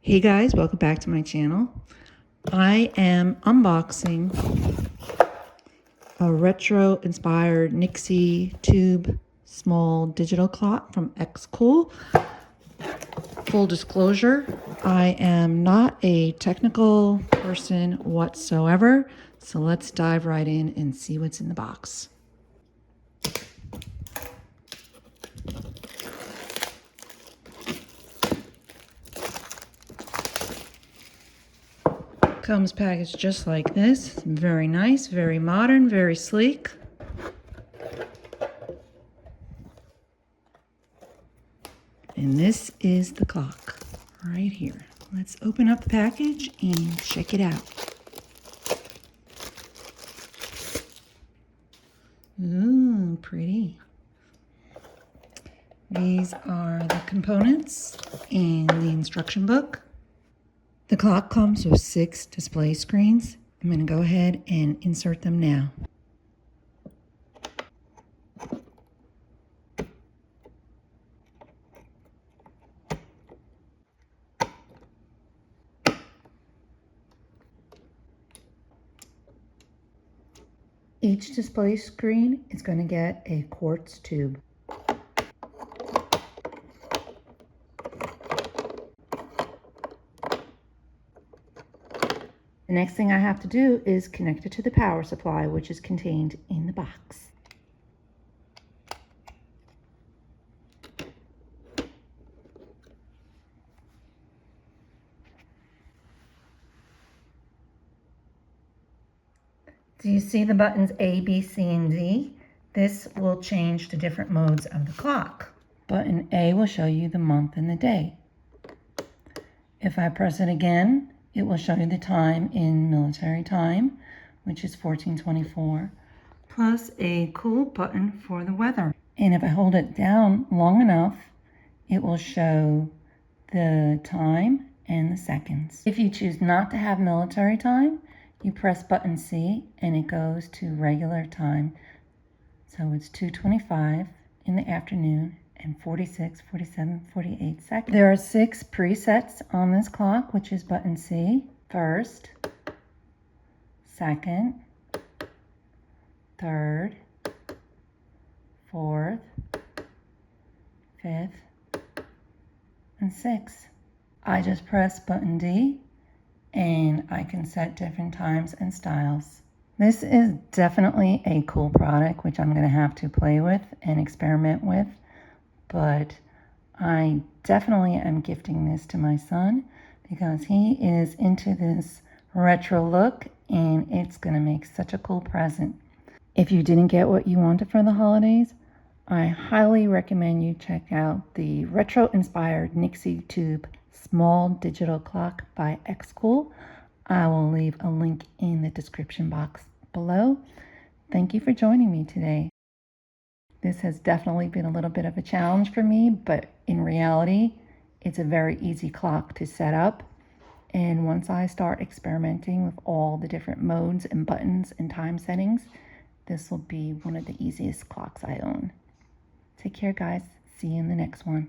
Hey guys, welcome back to my channel. I am unboxing a retro inspired Nixie Tube small digital clock from xCool. Full disclosure, I am not a technical person whatsoever, so let's dive right in and see what's in the box. Comes packaged just like this. Very nice, very modern, very sleek. And this is the clock right here. Let's open up the package and check it out. Ooh, pretty. These are the components and the instruction book. The clock comes with 6 display screens. I'm going to go ahead and insert them now. Each display screen is going to get a quartz tube. The next thing I have to do is connect it to the power supply, which is contained in the box. Do you see the buttons A, B, C, and D? This will change the different modes of the clock. Button A will show you the month and the day. If I press it again, it will show you the time in military time, which is 1424, plus a cool button for the weather. And if I hold it down long enough, it will show the time and the seconds. If you choose not to have military time, you press button C and it goes to regular time. So it's 2:25 in the afternoon and 46, 47, 48 seconds. There are 6 presets on this clock, which is button C, first, second, third, fourth, fifth, and sixth. I just press button D and I can set different times and styles. This is definitely a cool product, which I'm going to have to play with and experiment with. But I definitely am gifting this to my son because he is into this retro look and it's going to make such a cool present. If you didn't get what you wanted for the holidays, I highly recommend you check out the retro inspired Nixie Tube small digital clock by xCool. I will leave a link in the description box below. Thank you for joining me today. This has definitely been a little bit of a challenge for me, but in reality, it's a very easy clock to set up. And once I start experimenting with all the different modes and buttons and time settings, this will be one of the easiest clocks I own. Take care, guys. See you in the next one.